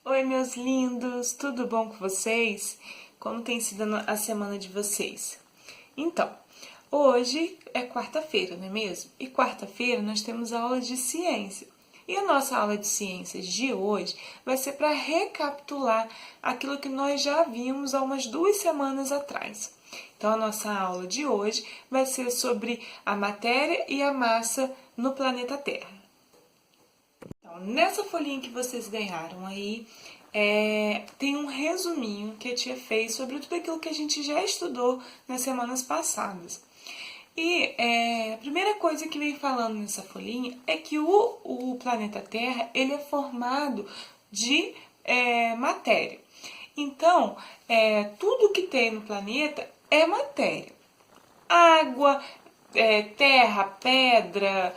Oi, meus lindos, tudo bom com vocês? Como tem sido a semana de vocês? Então, hoje é quarta-feira, não é mesmo? E quarta-feira nós temos aula de ciência. E a nossa aula de ciências de hoje vai ser para recapitular aquilo que nós já vimos há umas 2 semanas atrás. Então, a nossa aula de hoje vai ser sobre a matéria e a massa no planeta Terra. Então, nessa folhinha que vocês ganharam aí, tem um resuminho que a tia fez sobre tudo aquilo que a gente já estudou nas semanas passadas. E a primeira coisa que vem falando nessa folhinha é que o planeta Terra ele é formado de matéria. Então, tudo que tem no planeta é matéria. Água, terra, pedra,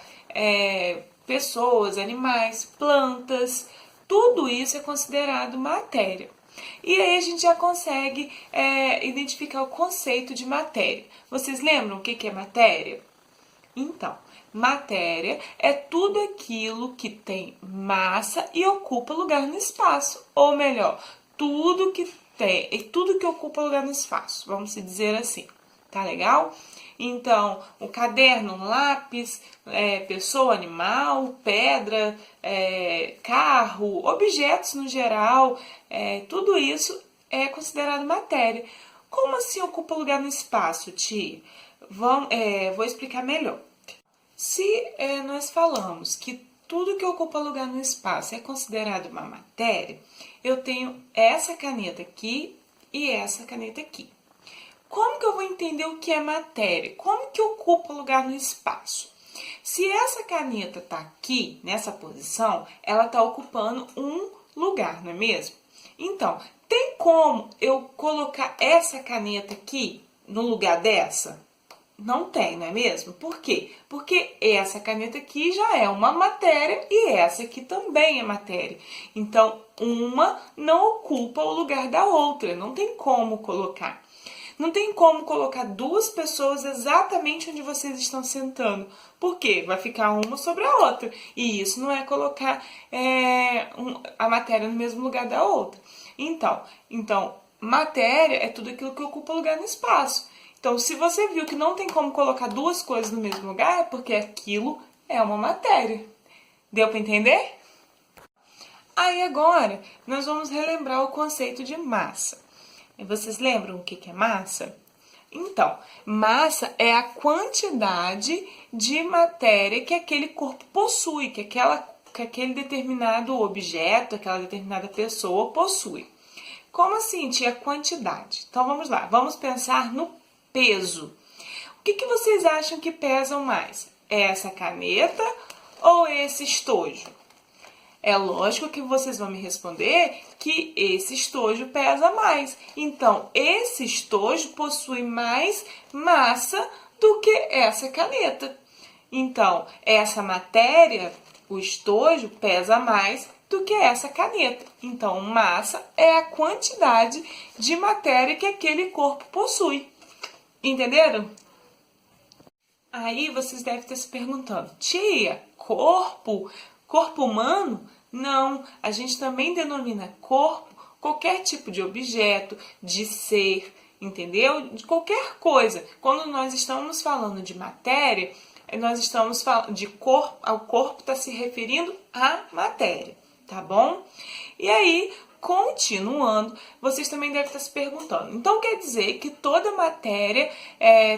pessoas, animais, plantas, tudo isso é considerado matéria. E aí a gente já consegue identificar o conceito de matéria. Vocês lembram o que é matéria? Então, matéria é tudo aquilo que tem massa e ocupa lugar no espaço. Ou melhor, tudo que ocupa lugar no espaço, vamos dizer assim. Tá legal? Então, o caderno, um lápis, pessoa, animal, pedra, carro, objetos no geral, tudo isso é considerado matéria. Como assim ocupa lugar no espaço, tia? Vou explicar melhor. Se nós falamos que tudo que ocupa lugar no espaço é considerado uma matéria, eu tenho essa caneta aqui e essa caneta aqui. Como que eu vou entender o que é matéria? Como que ocupa lugar no espaço? Se essa caneta está aqui, nessa posição, ela está ocupando um lugar, não é mesmo? Então, tem como eu colocar essa caneta aqui no lugar dessa? Não tem, não é mesmo? Por quê? Porque essa caneta aqui já é uma matéria e essa aqui também é matéria. Então, uma não ocupa o lugar da outra, não tem como colocar. Não tem como colocar duas pessoas exatamente onde vocês estão sentando. Por quê? Vai ficar uma sobre a outra. E isso não é colocar a matéria no mesmo lugar da outra. Então, matéria é tudo aquilo que ocupa lugar no espaço. Então, se você viu que não tem como colocar duas coisas no mesmo lugar, é porque aquilo é uma matéria. Deu para entender? Aí agora, nós vamos relembrar o conceito de massa. Vocês lembram o que é massa? Então, massa é a quantidade de matéria que aquele corpo possui, que aquele determinado objeto, aquela determinada pessoa possui. Como assim, tia? Quantidade. Então, vamos lá. Vamos pensar no peso. O que vocês acham que pesam mais? Essa caneta ou esse estojo? É lógico que vocês vão me responder que esse estojo pesa mais. Então, esse estojo possui mais massa do que essa caneta. Então, essa matéria, o estojo, pesa mais do que essa caneta. Então, massa é a quantidade de matéria que aquele corpo possui. Entenderam? Aí vocês devem estar se perguntando, tia, corpo humano? Não, a gente também denomina corpo qualquer tipo de objeto, de ser, entendeu? De qualquer coisa. Quando nós estamos falando de matéria, nós estamos falando de corpo, o corpo está se referindo à matéria, tá bom? E aí, continuando, vocês também devem estar se perguntando, então quer dizer que toda matéria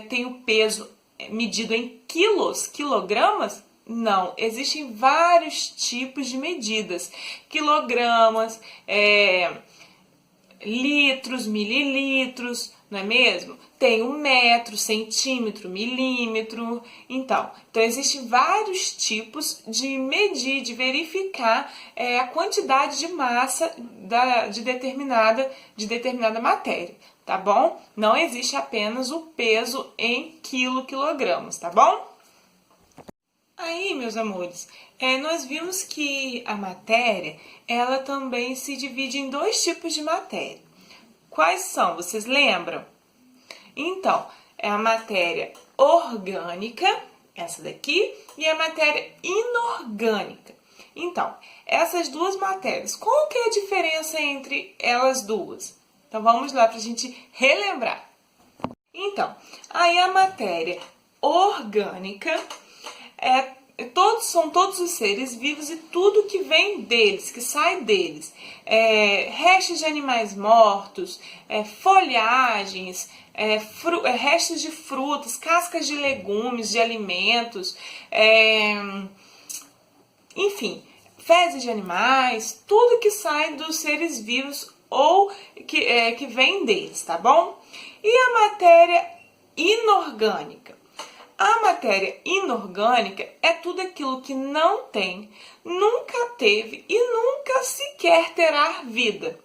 tem o peso medido em quilos, quilogramas? Não, existem vários tipos de medidas. Quilogramas, litros, mililitros, não é mesmo? Tem o metro, centímetro, milímetro. Então existem vários tipos de medir, de verificar a quantidade de massa de determinada matéria, tá bom? Não existe apenas o peso em quilogramas, tá bom? Aí, meus amores, nós vimos que a matéria, ela também se divide em dois tipos de matéria. Quais são? Vocês lembram? Então, é a matéria orgânica, essa daqui, e a matéria inorgânica. Então, essas duas matérias, qual que é a diferença entre elas duas? Então, vamos lá para a gente relembrar. Então, aí a matéria orgânica são todos os seres vivos e tudo que vem deles, que sai deles. Restos de animais mortos, folhagens, restos de frutas, cascas de legumes, de alimentos, enfim, fezes de animais, tudo que sai dos seres vivos ou que vem deles, tá bom? E a matéria inorgânica? A matéria inorgânica é tudo aquilo que não tem, nunca teve e nunca sequer terá vida.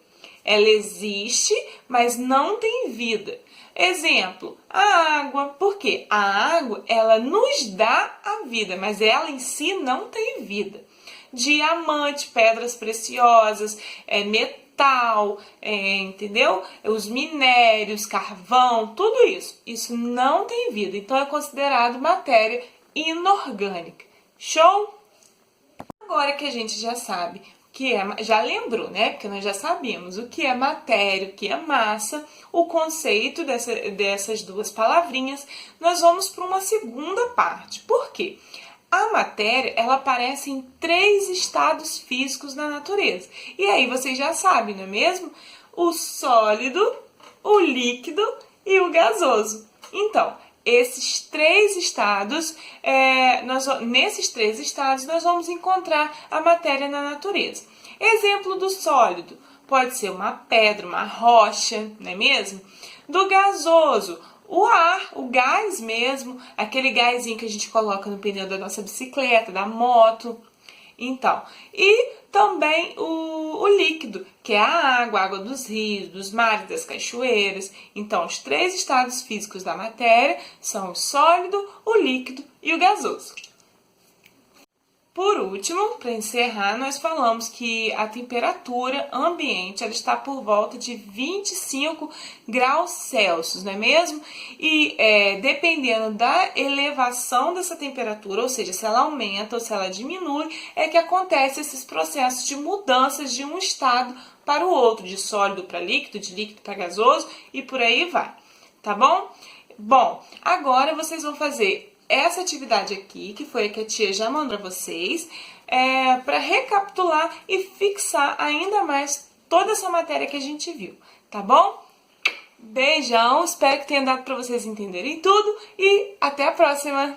Ela existe, mas não tem vida. Exemplo, a água. Por quê? A água, ela nos dá a vida, mas ela em si não tem vida. Diamante, pedras preciosas, metal, entendeu? Os minérios, carvão, tudo isso. Isso não tem vida, então é considerado matéria inorgânica. Show? Agora que a gente já sabe que já lembrou, né? Porque nós já sabíamos o que é matéria, o que é massa, o conceito dessas duas palavrinhas, nós vamos para uma segunda parte. Por quê? A matéria, ela aparece em 3 estados físicos na natureza. E aí vocês já sabem, não é mesmo? O sólido, o líquido e o gasoso. Então, esses 3 estados, nesses 3 estados, nós vamos encontrar a matéria na natureza. Exemplo do sólido, pode ser uma pedra, uma rocha, não é mesmo? Do gasoso, o ar, o gás mesmo, aquele gásinho que a gente coloca no pneu da nossa bicicleta, da moto. Então, e também o líquido, que é a água dos rios, dos mares, das cachoeiras. Então, os 3 estados físicos da matéria são o sólido, o líquido e o gasoso. Por último, para encerrar, nós falamos que a temperatura ambiente ela está por volta de 25 graus Celsius, não é mesmo? E dependendo da elevação dessa temperatura, ou seja, se ela aumenta ou se ela diminui, é que acontece esses processos de mudanças de um estado para o outro, de sólido para líquido, de líquido para gasoso e por aí vai, tá bom? Bom, agora vocês vão fazer essa atividade aqui, que foi a que a tia já mandou para vocês, para recapitular e fixar ainda mais toda essa matéria que a gente viu, tá bom? Beijão, espero que tenha dado para vocês entenderem tudo e até a próxima!